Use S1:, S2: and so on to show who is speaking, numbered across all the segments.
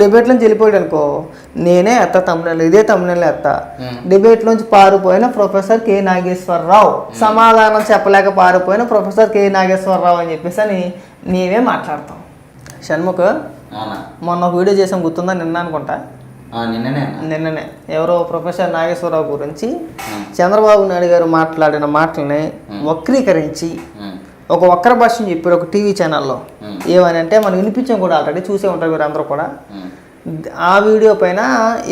S1: Debate నుంచి వెళ్ళిపోయాడు అనుకో, నేనే ఎత్త తమ్ముళ్ళు, ఇదే తమ్ముళ్ళు ఎత్త. డిబేట్ నుంచి పారిపోయిన ప్రొఫెసర్ కే నాగేశ్వరరావు, సమాధానం చెప్పలేక పారిపోయిన ప్రొఫెసర్ కే నాగేశ్వరరావు అని చెప్పేసి అని నీవే మాట్లాడతాం. షణ్ముఖ్, మొన్న ఒక వీడియో చేసాం, గుర్తుందా? నిన్న అనుకుంటా, నిన్ననే ఎవరో ప్రొఫెసర్ నాగేశ్వరరావు గురించి చంద్రబాబు నాయుడు గారు మాట్లాడిన మాటల్ని వక్రీకరించి ఒక వక్ర భాషను చెప్పారు ఒక టీవీ ఛానల్లో. ఏమని అంటే మనం వినిపించాం కూడా, ఆల్రెడీ చూసే ఉంటారు మీరు అందరూ కూడా. ఆ వీడియో పైన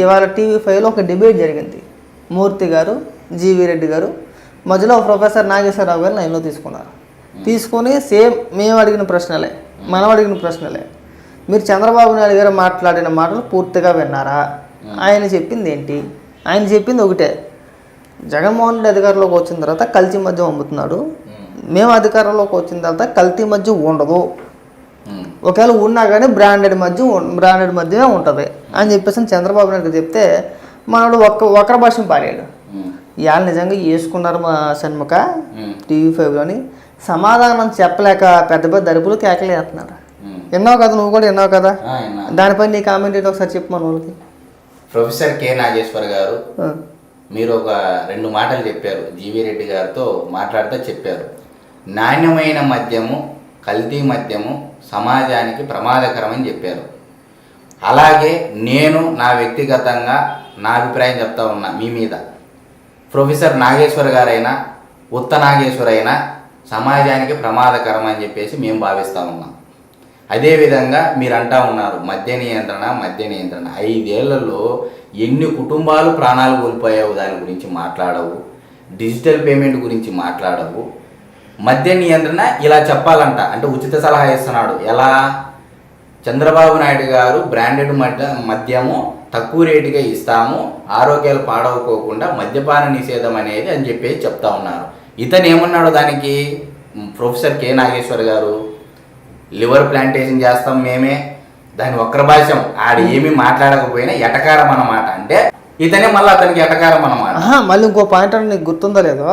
S1: ఇవాళ TV5లో ఒక డిబేట్ జరిగింది. మూర్తి గారు, జీవీ రెడ్డి గారు మధ్యలో ప్రొఫెసర్ నాగేశ్వరరావు గారు లైన్లో తీసుకొని సేమ్ మేము అడిగిన ప్రశ్నలే, మనం అడిగిన ప్రశ్నలే. మీరు చంద్రబాబు నాయుడు గారు మాట్లాడిన మాటలు పూర్తిగా విన్నారా? ఆయన చెప్పింది ఏంటి? ఆయన చెప్పింది ఒకటే, జగన్మోహన్ రెడ్డి అధికారంలోకి వచ్చిన తర్వాత కల్తీ మద్యం అమ్ముతున్నాడు, మేము అధికారంలోకి వచ్చిన తర్వాత కల్తీ మద్యం ఉండదు, ఒకవేళ ఉన్నా కానీ బ్రాండెడ్ మద్యమే ఉంటుంది అని చెప్పేసి చంద్రబాబు నాయుడు చెప్తే మనోడు వక్ర భాషను పాడాడు. ఇవాళ నిజంగా వేసుకున్నారు మా షణ్ముఖ TV5లోని. సమాధానం చెప్పలేక పెద్ద పెద్ద అరుపులు కేకలు వేస్తున్నారు. విన్నావు కదా, నువ్వు కూడా విన్నావు కదా, దానిపై నీ కామెంట్ ఏంటో ఒకసారి చెప్పు మన వాళ్ళకి.
S2: ప్రొఫెసర్ కె నాగేశ్వర్ గారు మీరు ఒక 2 మాటలు చెప్పారు, జీవీ రెడ్డి గారితో మాట్లాడుతూ చెప్పారు. నాణ్యమైన మద్యము, కల్తీ మద్యము సమాజానికి ప్రమాదకరమని చెప్పారు. అలాగే నేను నా వ్యక్తిగతంగా నా అభిప్రాయం చెప్తా ఉన్నా మీ మీద. ప్రొఫెసర్ నాగేశ్వర్ గారైనా ఉత్త నాగేశ్వర్ అయినా సమాజానికి ప్రమాదకరం అని చెప్పేసి మేము భావిస్తూ ఉన్నాం. అదేవిధంగా మీరు అంటా ఉన్నారు మద్య నియంత్రణ. 5 ఏళ్లలో ఎన్ని కుటుంబాలు ప్రాణాలు కోల్పోయావు దాని గురించి మాట్లాడవు, డిజిటల్ పేమెంట్ గురించి మాట్లాడవు. మద్య నియంత్రణ ఇలా చెప్పాలంట, అంటే ఉచిత సలహా ఇస్తున్నాడు. ఎలా? చంద్రబాబు నాయుడు గారు బ్రాండెడ్ మద్యము తక్కువ రేటుగా ఇస్తాము, ఆరోగ్యాలు పాడవుకోకుండా మద్యపాన నిషేధం అనేది అని చెప్పేసి చెప్తా ఉన్నారు. ఇతను ఏమన్నాడు దానికి? ప్రొఫెసర్ కె నాగేశ్వర్ గారు లివర్ ప్లాంటేషన్ చేస్తాం మేమే, దాని వక్ర భాషం, ఆడు ఏమీ మాట్లాడకపోయినా ఎటకారం అన్నమాట. అంటే ఇతనే మళ్ళీ అతనికి ఎటకారం అన్నమాట.
S1: మళ్ళీ ఇంకో పాయింట్ అంటే నీకు గుర్తుందో లేదో,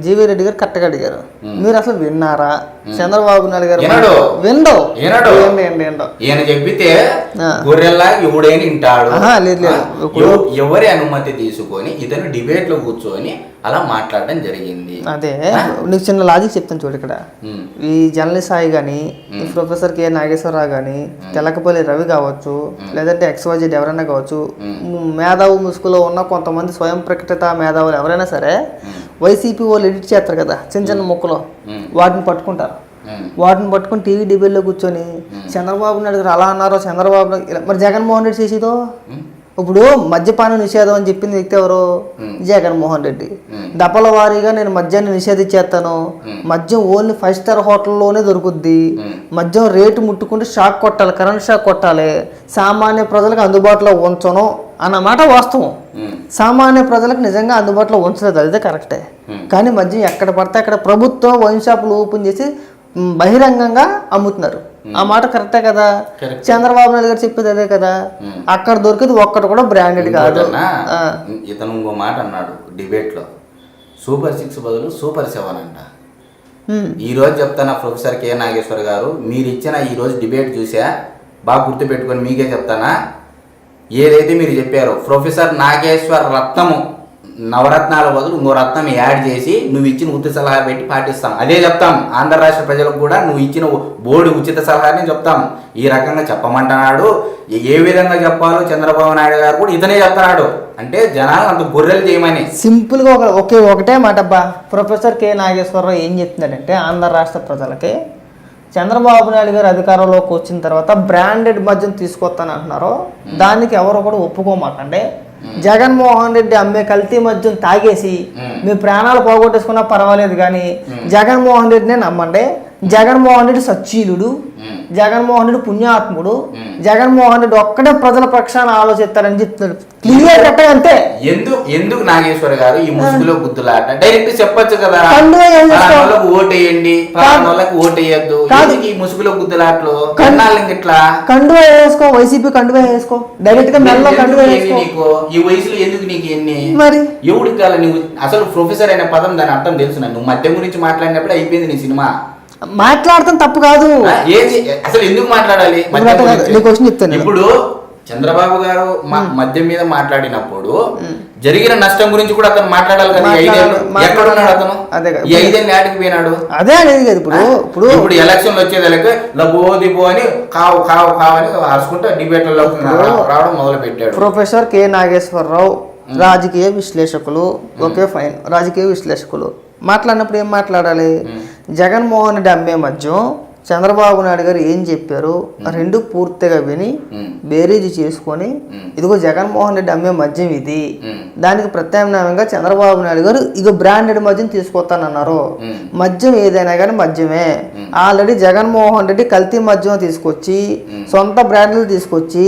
S1: జీవీ రెడ్డి గారు కరెక్ట్గా అడిగారు, మీరు అసలు విన్నారా? చంద్రబాబు నాయుడు గారు
S2: ఈయన చెప్పితే గొర్రెల్లా ఎవడైనా వింటాడు. ఎవరి అనుమతి తీసుకొని ఇతను డిబేట్ లో కూర్చొని అలా మాట్లాడడం జరిగింది.
S1: అదే నీకు చిన్న లాజిక్ చెప్తాను చూడు. ఇక్కడ ఈ జర్నలిస్ట్ సాయి కానీ, ప్రొఫెసర్ కె నాగేశ్వరరావు కానీ, తెలకపల్లి రవి కావచ్చు, లేదంటే XYZ ఎవరైనా కావచ్చు, మేధావు ముసుగులో ఉన్న కొంతమంది స్వయం ప్రకటిత మేధావులు ఎవరైనా సరే వైసీపీ వాళ్ళు ఎడిట్ చేస్తారు కదా చిన్న ముక్కలో, వాటిని పట్టుకుంటారు. వాటిని పట్టుకుని టీవీ డిబేట్లో కూర్చొని చంద్రబాబు నాయుడు గారు అలా అన్నారో, చంద్రబాబు నాయుడు మరి జగన్మోహన్ రెడ్డి చేసేదో. ఇప్పుడు మద్యపాన నిషేధం అని చెప్పింది వ్యక్తి ఎవరు? జగన్మోహన్ రెడ్డి. దపల వారీగా నేను మద్యాన్ని నిషేధించేస్తాను, మద్యం ఓన్లీ 5 స్టార్ హోటల్లోనే దొరుకుద్ది, మద్యం రేటు ముట్టుకుంటే షాక్ కొట్టాలి, కరెంట్ షాక్ కొట్టాలి, సామాన్య ప్రజలకు అందుబాటులో ఉంచను అన్నమాట వాస్తవం. సామాన్య ప్రజలకు నిజంగా అందుబాటులో ఉంచలేదు, అదే కరెక్టే. కానీ మద్యం ఎక్కడ పడితే అక్కడ ప్రభుత్వం వైన్ షాపులు ఓపెన్ చేసి బహిరంగంగా అమ్ముతున్నారు. ఆ మాట కరెక్టే కదా? చంద్రబాబు నాయుడు గారు చెప్పేది అదే కదా, అక్కడ దొరికేది ఒక్కటి కూడా బ్రాండెడ్ కాదు.
S2: ఇతను ఇంకో మాట అన్నాడు డిబేట్ లో, సూపర్ 6 బదులు సూపర్ 7 అంట. ఈ రోజు చెప్తానా ప్రొఫెసర్ కె నాగేశ్వర్ గారు, మీరు ఇచ్చిన ఈ రోజు డిబేట్ చూసా, బాగా గుర్తు పెట్టుకొని మీకే చెప్తానా. ఏదైతే మీరు చెప్పారో ప్రొఫెసర్ నాగేశ్వర్ రత్నము నవరత్నాల బదులు ఇంకో రత్నం యాడ్ చేసి నువ్వు ఇచ్చిన ఉచిత సలహా పెట్టి పాటిస్తాం, అదే చెప్తాం. ఆంధ్ర రాష్ట్ర ప్రజలకు కూడా నువ్వు ఇచ్చిన బోర్డు ఉచిత సలహాని చెప్తాం. ఈ రకంగా చెప్పమంటున్నాడు. ఏ విధంగా చెప్పాలో చంద్రబాబు నాయుడు గారు కూడా ఇతనే చెప్తున్నాడు. అంటే జనాలు అంత గొర్రెలు చేయమని
S1: సింపుల్గా ఒకటే మాట అబ్బా. ప్రొఫెసర్ కె నాగేశ్వరరావు ఏం చెప్తున్నాడంటే ఆంధ్ర రాష్ట్ర ప్రజలకి చంద్రబాబు నాయుడు గారు అధికారంలోకి వచ్చిన తర్వాత బ్రాండెడ్ మద్యం తీసుకొస్తాను అంటున్నారో దానికి ఎవరో కూడా ఒప్పుకోమాకండి. జగన్మోహన్ రెడ్డి అమ్మే కల్తీ మద్యం తాగేసి మీ ప్రాణాలు పోగొట్టేసుకున్నా పర్వాలేదు, కానీ జగన్మోహన్ రెడ్డినే నమ్మండి. జగన్మోహన్ రెడ్డి సచ్చీలుడు, జగన్మోహన్ రెడ్డి పుణ్యాత్ముడు, జగన్మోహన్ రెడ్డి ఒక్కడే ప్రజల పక్షాన ఆలోచిస్తారని చెప్తున్నాడు. క్లియర్ కట్ అంతే.
S2: ఎందుకు నాగేశ్వర గారు ఈ ముసుగులో గుద్దులాట? డైరెక్ట్ చెప్పొచ్చు కదా, ఓటేయండి, ఓటేయద్దు. ఈ ముసుగులో గుద్దులాట్లు ఇట్లా
S1: కండువా వేసుకో, వైసీపీ కండువా వేసుకో, డైరెక్ట్ గా మెల్ల కండువా వేసుకో.
S2: నీకు ఈ వయసులో ఎందుకు నీకు ఎన్ని మరి ఎవడికి కాల? నువ్వు అసలు ప్రొఫెసర్ అనే పదం దాని అర్థం తెలుసు. నువ్వు మద్యం గురించి మాట్లాడినప్పుడు అయిపోయింది నీ సినిమా.
S1: మాట్లాడటం తప్పు కాదు.
S2: ఏంది అసలు ఎందుకు మాట్లాడాలి?
S1: నీ క్వశ్చన్ చెప్తాను.
S2: ఇప్పుడు చంద్రబాబు గారు మద్యం మీద మాట్లాడినప్పుడు జరిగిన నష్టం గురించి కూడా అతను మాట్లాడాలి కదా. ఎక్కడున్నాడు అతను? ఈ 5 ఏళ్ళు నాటికి పోయినాడు.
S1: అదే అనేది కదా. ఇప్పుడు
S2: ఎలక్షన్లు వచ్చేదానికి లబో దిబో అని కావు కావు కావు అని అరుచుకుంటూ డిబేట్లలో రావడం మొదలు పెట్టాడు.
S1: ప్రొఫెసర్ కె నాగేశ్వరరావు రాజకీయ విశ్లేషకులు, ఓకే ఫైన్, రాజకీయ విశ్లేషకులు మాట్లాడినప్పుడు ఏం మాట్లాడాలి? జగన్మోహన్ రెడ్డి అమ్మే మద్యం చంద్రబాబు నాయుడు గారు ఏం చెప్పారు రెండు పూర్తిగా విని బేరీజు చేసుకొని, ఇదిగో జగన్మోహన్ రెడ్డి అమ్మే మద్యం ఇది, దానికి ప్రత్యామ్నాయంగా చంద్రబాబు నాయుడు గారు ఇక బ్రాండెడ్ మద్యం తీసుకొస్తానన్నారు. మద్యం ఏదైనా కానీ మద్యమే. ఆల్రెడీ జగన్మోహన్ రెడ్డి కల్తీ మద్యం తీసుకొచ్చి సొంత బ్రాండ్లు తీసుకొచ్చి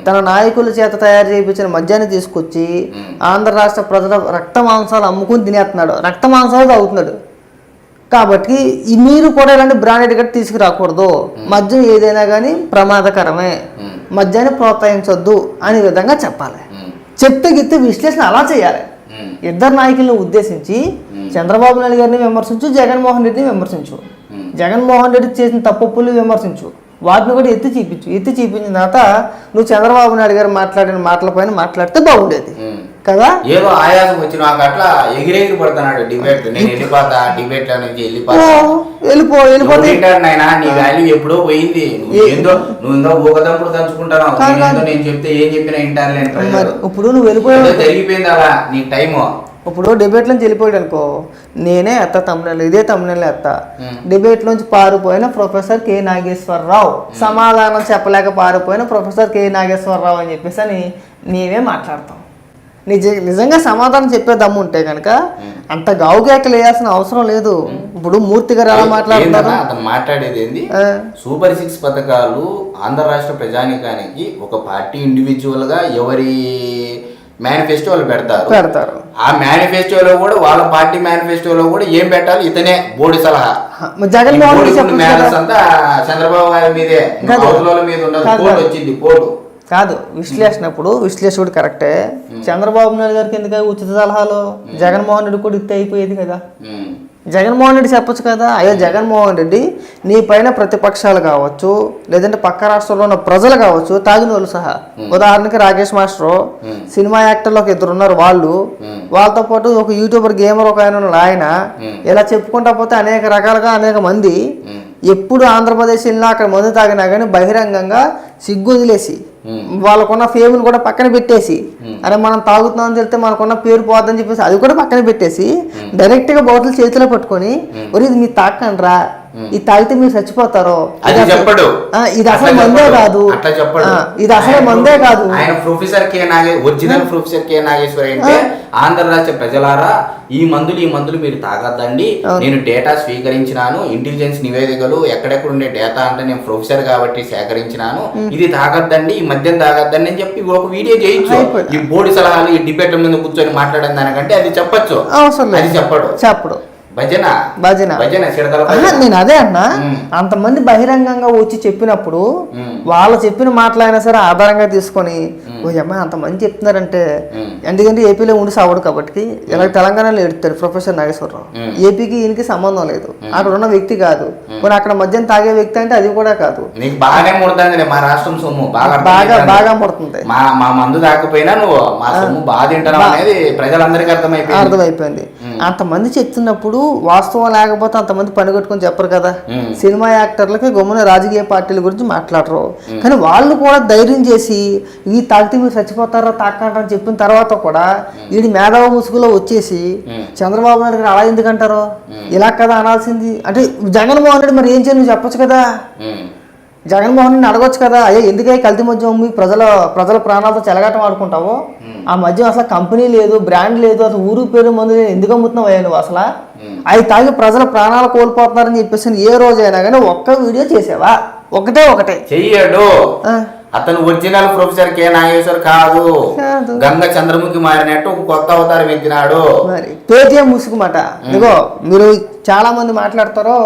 S1: తన నాయకుల చేత తయారు చేయించిన మద్యాన్ని తీసుకొచ్చి ఆంధ్ర రాష్ట్ర ప్రజల రక్త మాంసాలు అమ్ముకుని తినేస్తున్నాడు, రక్త మాంసాలు తాగుతున్నాడు. కాబట్టి మీరు కూడా ఇలాంటి బ్రాండెడ్ గట్టి తీసుకురాకూడదు. మద్యం ఏదైనా కానీ ప్రమాదకరమే, మద్యాన్ని ప్రోత్సహించొద్దు అనే విధంగా చెప్పాలి. చెప్తే గిత్తే విశ్లేషణ అలా చేయాలి. ఇద్దరు నాయకులను ఉద్దేశించి చంద్రబాబు నాయుడు గారిని విమర్శించు, జగన్మోహన్ రెడ్డిని విమర్శించు. జగన్మోహన్ రెడ్డి చేసిన తప్పులు విమర్శించు, వాటిని కూడా ఎత్తి చూపించిన తర్వాత నువ్వు చంద్రబాబు నాయుడు గారు మాట్లాడిన మాటల పైన మాట్లాడితే బాగుండేది కదా.
S2: ఏదో ఆయాసం వచ్చి నాకు అట్లా ఎగిరెగిరి పడుతున్నాడు డిబేట్. నేను వెళ్ళిపోతా డిబేట్ నుంచి వెళ్ళిపోతే నీ వాల్యూ ఎప్పుడో పోయింది. నువ్వు ఊకదంపుడు దంచుకుంటావు. నేను చెప్తే ఏం చెప్పినా వింటారు.
S1: ఇప్పుడు నువ్వు వెళ్ళిపోయావు,
S2: జరిగిపోయింది అలా నీ టైము.
S1: ఇప్పుడు డిబేట్ నుంచి వెళ్ళిపోయాడు అనుకో, నేనే అత్త తమ్ముళ్ళు, ఇదే తమ్ముళ్ళే అత్త. డిబేట్ నుంచి పారిపోయిన ప్రొఫెసర్ కె నాగేశ్వరరావు, సమాధానం చెప్పలేక పారిపోయిన ప్రొఫెసర్ కె నాగేశ్వరరావు అని చెప్పేసి అని నీవే మాట్లాడతావు. నిజంగా సమాధానం చెప్పే దమ్ము ఉంటే కనుక అంత గావుకేకలు వేయాల్సిన అవసరం లేదు. ఇప్పుడు మూర్తి గారు ఎలా మాట్లాడతారు?
S2: అతను మాట్లాడేది ఏంది, సూపర్ 6 పథకాలు ఆంధ్ర రాష్ట్ర ప్రజానికానికి ఒక పార్టీ ఇండివిజువల్ గా ఎవరి మేనిఫెస్టోలు పెడతారు. ఆ మేనిఫెస్టోలో కూడా వాళ్ళ పార్టీ మేనిఫెస్టోలో కూడా ఏం పెట్టాలి ఇతనే బోర్డు సలహా.
S1: జగన్మోహన్
S2: అంతా చంద్రబాబు గారి మీదే మీద ఉండదు, వచ్చింది పోటు
S1: కాదు. విశ్లేషకుడు కరెక్టే. చంద్రబాబు నాయుడు గారికి ఎందుకు ఉచిత సలహాలు? జగన్మోహన్ రెడ్డి కూడా ఇస్తే అయిపోయేది కదా. జగన్మోహన్ రెడ్డి చెప్పొచ్చు కదా, అయ్యో జగన్మోహన్ రెడ్డి నీ పైన ప్రతిపక్షాలు కావచ్చు, లేదంటే పక్క రాష్ట్రంలో ఉన్న ప్రజలు కావచ్చు, తాగిన వాళ్ళు సహా, ఉదాహరణకి రాకేష్ మాస్టర్, సినిమా యాక్టర్లు ఒక 2 ఉన్నారు, వాళ్ళతో పాటు ఒక యూట్యూబర్ గేమర్ ఒక ఆయన ఇలా చెప్పుకుంటా పోతే అనేక రకాలుగా అనేక మంది ఎప్పుడు ఆంధ్రప్రదేశ్ వెళ్ళినా అక్కడ మందు తాగినా కానీ బహిరంగంగా సిగ్గు వదిలేసి వాళ్ళకున్న ఫేమ్ని కూడా పక్కన పెట్టేసి, అరే మనం తాగుతున్నామని తెలితే మనకున్న పేరు పోద్దని చెప్పేసి అది కూడా పక్కన పెట్టేసి డైరెక్ట్గా బాటిల్ చేతిలో పట్టుకొని, ఒరే ఇది మీరు తాకండ్రా, ఇది తాగితే మీరు చచ్చిపోతారు, ఇది అసలు మందే కాదు, ఇది అసలు మందే కాదు.
S2: ఆయన professor original professor K Nageswara అంటే ఆంధ్ర రాష్ట్ర ప్రజలారా ఈ మందులు మీరు తాగద్దండి, నేను డేటా స్వీకరించినాను, ఇంటెలిజెన్స్ నివేదికలు ఎక్కడెక్కడ ఉండే డేటా అంటే నేను ప్రొఫెసర్ కాబట్టి సేకరించినాను, ఇది తాగద్దండి, ఈ మద్యం తాగద్దండి అని చెప్పి ఒక వీడియో చేయొచ్చు. ఈ బోర్డు సలహాలు ఈ డిబేట్ల మీద కూర్చొని మాట్లాడడం దానికంటే అది చెప్పచ్చు. అది చెప్పడు
S1: నేను అదే అన్నా, అంతమంది బహిరంగంగా వచ్చి చెప్పినప్పుడు వాళ్ళు చెప్పిన మాటలైనా సరే ఆధారంగా తీసుకొని అంతమంది చెప్తున్నారంటే, ఎందుకంటే ఏపీలో ఉండి సావడు కాబట్టి ఇలా తెలంగాణలో ఎడుతారు ప్రొఫెసర్ నాగేశ్వరరావు. ఏపీకి ఈయనకి సంబంధం లేదు, అక్కడ ఉన్న వ్యక్తి కాదు, మరి అక్కడ మద్యం తాగే వ్యక్తి అంటే అది కూడా కాదు.
S2: మా రాష్ట్రం సొమ్ము
S1: బాగా ముడుతుంది.
S2: మా మందు తాకపోయినా నువ్వు మా సొమ్ము బాగా తింటావు అనేది ప్రజలందరికీ అర్థమైపోయింది.
S1: అంతమంది చెప్తున్నప్పుడు వాస్తవం లేకపోతే అంతమంది పని కట్టుకొని చెప్పరు కదా. సినిమా యాక్టర్లకి గమ్మున రాజకీయ పార్టీల గురించి మాట్లాడరు, కానీ వాళ్ళు కూడా ధైర్యం చేసి ఈ తాగితే మీరు చచ్చిపోతారో తాకంటారని చెప్పిన తర్వాత కూడా వీడి మేధావ ముసుగులో వచ్చేసి చంద్రబాబు నాయుడు గారు అలా ఎందుకంటారో, ఇలా కదా అనాల్సింది అంటే జగన్మోహన్ రెడ్డి మరి ఏం చేయాలి చెప్పొచ్చు కదా. జగన్మోహన్ రెడ్డిని అడగొచ్చు కదా, అయ్యా ఎందుకై కల్తీ మద్యం అమ్మి ప్రజల ప్రాణాలతో చెలగాటం ఆడుకుంటావు, ఆ మద్యం అసలు కంపెనీ లేదు, బ్రాండ్ లేదు, అసలు ఊరు పేరు మందు ఎందుకు అమ్ముతున్నావు అయ్యా నువ్వు, అసలు అవి తాగి ప్రజల ప్రాణాలు కోల్పోతున్నారని చెప్పేసి ఏ రోజైనా కానీ ఒక్క వీడియో చేసావా? ఒకటే
S2: చెయ్యడు. అతను ఒరిజినల్ ప్రొఫెసర్ కె నాగేశ్వర్ కాదు, గంగ చంద్రముఖి మారినట్టు కొత్త అవతారం ఎత్తినాడు. మరి
S1: పేటీఎం ముసుగుమాట. ఇదిగో మీరు చాలా మంది మాట్లాడతారో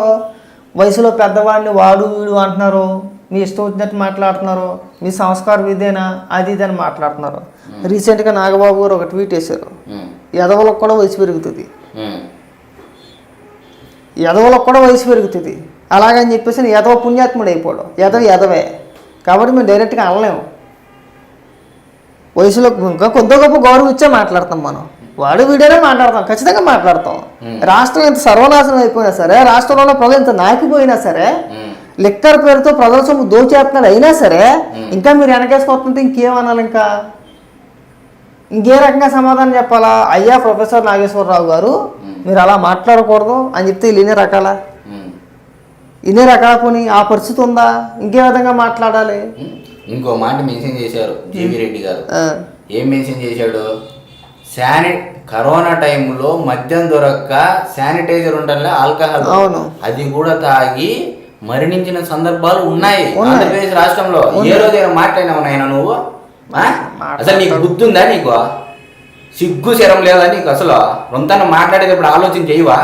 S1: వయసులో పెద్దవాడిని వాడు వీడు అంటున్నారు, మీ ఇష్టం వచ్చినట్టు మాట్లాడుతున్నారు, మీ సంస్కారం ఇదేనా అది ఇదని మాట్లాడుతున్నారు. రీసెంట్గా నాగబాబు గారు ఒక ట్వీట్ వేశారు, ఎదవలకు కూడా వయసు పెరుగుతుంది, అలాగని చెప్పేసి ఎదవ పుణ్యాత్ముడు అయిపోవడం ఎదవే కాబట్టి మేము డైరెక్ట్గా అనలేము. వయసులో ఇంకా కొద్ది గొప్ప గౌరవం ఇచ్చే మాట్లాడతాం మనం. వాడు వీడియోనే మాట్లాడతాం, ఖచ్చితంగా మాట్లాడతాం. రాష్ట్రం ఎంత సర్వనాశనం అయిపోయినా సరే, రాష్ట్రంలో ప్రజలు ఎంత నాయకుపోయినా సరే, లిక్కర్ పేరుతో ప్రజల సొమ్ము దోచేస్తున్నాడు అయినా సరే, ఇంకా మీరు వెనకేసుకొస్తుంటే ఇంకేమనాలి? ఇంకే రకంగా సమాధానం చెప్పాలా? అయ్యా ప్రొఫెసర్ నాగేశ్వరరావు గారు మీరు అలా మాట్లాడకూడదు అని చెప్తే వీళ్ళు ఇన్ని రకాల పోనీ ఆ పరిస్థితి ఉందా? ఇంకే విధంగా మాట్లాడాలి?
S2: ఇంకో మాట మెన్షన్ చేశారు జీవి రెడ్డి గారు. ఏం మెన్షన్ చేశాడు? కరోనా టైంలో మద్యం దొరక్క శానిటైజర్ ఉండాలి, ఆల్కహాల్,
S1: అవును,
S2: అది కూడా తాగి మరణించిన సందర్భాలు ఉన్నాయి ఆంధ్రప్రదేశ్ రాష్ట్రంలో. ఏ రోజైనా మాట్లాడినావు నాయన నువ్వు? అసలు నీకు బుద్ధి ఉందా? నీకు సిగ్గు శరం లేదా నీకు? అసలు రొంతన మాట్లాడేటప్పుడు ఆలోచన చేయవా?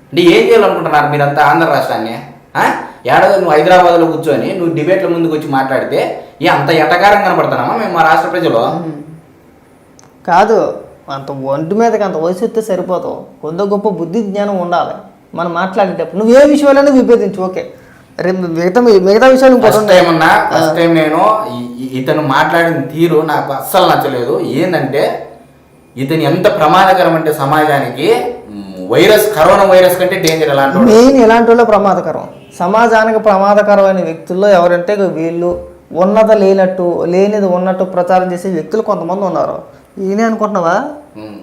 S2: అంటే ఏం చేయాలనుకుంటున్నారు మీరంతా ఆంధ్ర రాష్ట్రాన్ని? ఏడాది నువ్వు హైదరాబాద్లో కూర్చొని నువ్వు డిబేట్ల ముందుకు వచ్చి మాట్లాడితే అంత ఎటకారం కనపడుతున్నామా మేము మా రాష్ట్ర ప్రజలు?
S1: కాదు, అంత ఒంటి మీదకి అంత వయసు వస్తే సరిపోతావు. కొంత గొప్ప బుద్ధి జ్ఞానం ఉండాలి మనం మాట్లాడేటప్పుడు. నువ్వు ఏ విషయాలైనా విభేదించు, ఓకే. మిగతా విషయాలు
S2: ఫస్ట్ టైం నేను ఇతను మాట్లాడిన తీరు నాకు అస్సలు నచ్చలేదు. ఏంటంటే ఇతను ఎంత ప్రమాదకరం అంటే సమాజానికి కరోనా వైరస్ కంటే డేంజర్.
S1: మెయిన్ ఎలాంటి వాళ్ళు ప్రమాదకరం, సమాజానికి ప్రమాదకరమైన వ్యక్తుల్లో ఎవరంటే వీళ్ళు లేనిది ఉన్నట్టు ప్రచారం చేసే వ్యక్తులు కొంతమంది ఉన్నారు. ఈయనే అనుకుంటున్నావా?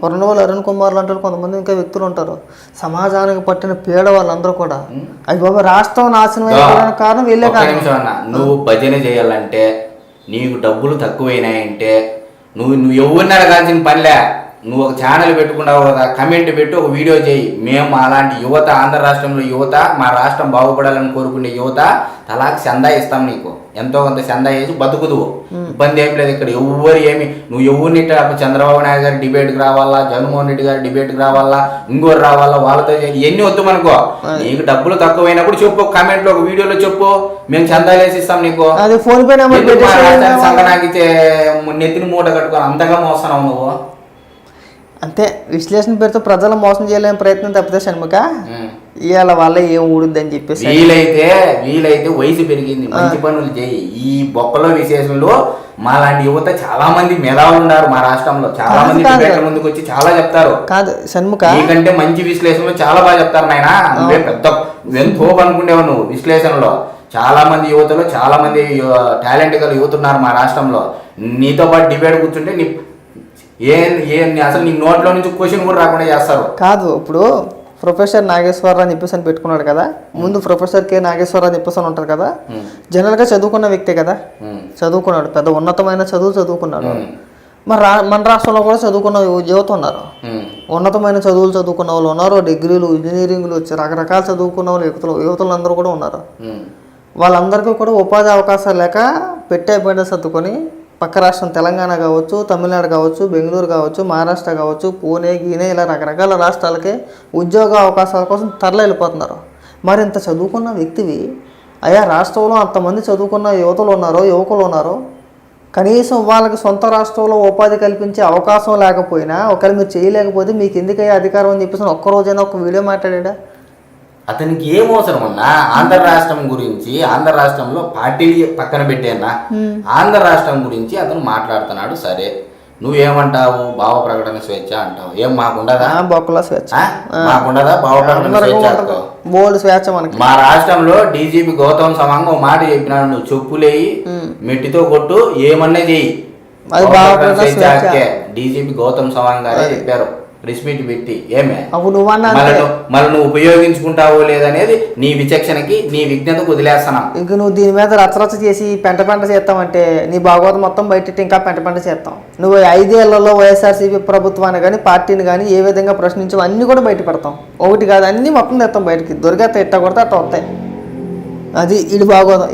S1: కొరణవల్లి అరుణ్ కుమార్ లాంటి కొంతమంది ఇంకా వ్యక్తులు ఉంటారు. సమాజానికి పట్టిన పీడ వాళ్ళందరూ కూడా అది బాబా రాష్ట్రం నాశనం అయిపోవడానికి కారణం వీళ్ళే.
S2: నువ్వు భజన చేయాలంటే నీకు డబ్బులు తక్కువైనాయంటే నువ్వు ఎవరిని అడగాల్సిన పనిలే. నువ్వు ఒక ఛానల్ పెట్టుకున్నావు, ఒక కమెంట్ పెట్టి ఒక వీడియో చేయి. మేము అలాంటి యువత, ఆంధ్ర రాష్ట్రంలో యువత, మా రాష్ట్రం బాగుపడాలని కోరుకునే యువత తలాకి చందా ఇస్తాం. నీకు ఎంతో కొంత చందా వేసి బతుకుదు, ఇబ్బంది ఏం లేదు. ఇక్కడ నువ్వు ఎవరిని చంద్రబాబు నాయుడు గారి డిబేట్కి రావాలా, జగన్మోహన్ రెడ్డి గారి డిబేట్కి రావాలా, ఇంకోరు రావాలా, వాళ్ళతో ఇవన్నీ వద్దు మనకో. నీకు డబ్బులు తక్కువైనప్పుడు చెప్పు, కామెంట్ లో ఒక వీడియోలో చెప్పు, మేము చందాలు వేసి ఇస్తాం నీకు.
S1: ఫోన్ పే
S2: సంగనాకిచ్చే నెత్తిని మూట కట్టుకొని అంతగా మోస్తున్నావు నువ్వు.
S1: అంతే, విశ్లేషణ పేరుతో ప్రజలు మోసం చేయలేని ప్రయత్నం తప్పితే షణ్ముఖ ఇవాళ వల్ల ఏం ఊడుద్ది అని చెప్పేసి.
S2: వీలైతే వయసు పెరిగింది, మంచి పనులు చేయి. ఈ బొక్కలో విశేషంలో మా లాంటి యువత చాలా మంది మేధావులు ఉన్నారు మా రాష్ట్రంలో. చాలా మంది డిబేట్ల ముందుకు వచ్చి చాలా చెప్తారు.
S1: కాదు షణ్ముఖ,
S2: నీకంటే మంచి విశ్లేషణలో చాలా బాగా చెప్తారు నాయన. నువ్వే ఎంతో అనుకునేవు నువ్వు విశ్లేషణలో. చాలా మంది యువతలో చాలా మంది టాలెంట్ గల యువత ఉన్నారు మా రాష్ట్రంలో. నీతో పాటు డిబేట్ కూర్చుంటే అసలు నీ నోట్లో నుంచి క్వశ్చన్ కూడా రాకుండా చేస్తారు.
S1: కాదు, ఇప్పుడు ప్రొఫెసర్ నాగేశ్వరరావు అని చెప్పేసి అని పెట్టుకున్నాడు కదా, ముందు ప్రొఫెసర్ కే నాగేశ్వరరావు అని చెప్పేసి ఉంటారు కదా. జనరల్గా చదువుకున్న వ్యక్తే కదా, చదువుకున్నాడు, పెద్ద ఉన్నతమైన చదువుకున్నాడు. మన రాష్ట్రంలో కూడా చదువుకున్న యువత ఉన్నారు, ఉన్నతమైన చదువులు చదువుకున్న వాళ్ళు ఉన్నారు, డిగ్రీలు, ఇంజనీరింగ్లు వచ్చి రకరకాల చదువుకున్న వాళ్ళు యువతులు అందరూ కూడా ఉన్నారు. వాళ్ళందరికీ కూడా ఉపాధి అవకాశాలు లేక పెట్టే సర్దుకొని పక్క రాష్ట్రం తెలంగాణ కావచ్చు, తమిళనాడు కావచ్చు, బెంగళూరు కావచ్చు, మహారాష్ట్ర కావచ్చు, పూణే, గీనే ఇలా రకరకాల రాష్ట్రాలకే ఉద్యోగ అవకాశాల కోసం తరలి వెళ్ళిపోతున్నారు. మరి ఇంత చదువుకున్న వ్యక్తివి అయ్యా, రాష్ట్రంలో అంతమంది చదువుకున్న యువకులు ఉన్నారు, కనీసం వాళ్ళకి సొంత రాష్ట్రంలో ఉపాధి కల్పించే అవకాశం లేకపోయినా ఒకవేళ మీరు చేయలేకపోతే మీకు ఎందుకయ్యా అధికారం అని చెప్పేసి ఒక్కరోజైనా ఒక వీడియో మాట్లాడా?
S2: అతనికి ఏం అవసరం ఉన్నా ఆంధ్ర రాష్ట్రం గురించి, ఆంధ్ర రాష్ట్రంలో పార్టీలు పక్కన పెట్టేనా, ఆంధ్ర రాష్ట్రం గురించి అతను మాట్లాడుతున్నాడు. సరే, నువ్వేమంటావు? భావ ప్రకటన స్వేచ్ఛ అంటావు. ఏం మాకుండదా? మాకుండదా భావ ప్రకటన స్వేచ్ఛ? మనకి మా రాష్ట్రంలో డీజీపీ గౌతమ్ సవాంగ్ ఒక మాట చెప్పినాడు, నువ్వు చెప్పులేయి, మెట్టితో కొట్టు, ఏమన్నా చెయ్యి, డీజీపీ గౌతమ్ సవాంగ్ గారే చెప్పారు ప్రెస్ మీట్ పెట్టి. ఏమే మళ్ళీ నువ్వు ఉపయోగించుకుంటావో లేదనేది నీ విచక్షణకి, నీ విజ్ఞతకు వదిలేస్తున్నాం.
S1: ఇంక నువ్వు దీని మీద రచ్చరచ్చ చేసి పెంట చేస్తామంటే నీ భాగవతం మొత్తం బయట ఇంకా పెంట చేస్తాం. నువ్వు 5 ఏళ్లలో వైఎస్ఆర్సీపీ ప్రభుత్వాన్ని కానీ పార్టీని కానీ ఏ విధంగా ప్రశ్నించావు అన్నీ కూడా బయట పెడతాం. ఒకటి కాదు, అన్నీ మొత్తం తెస్తాం బయటికి. దొరికేస్తే ఎట్ట కొడితే అట్ట వస్తాయి. అది ఇది భాగవతం.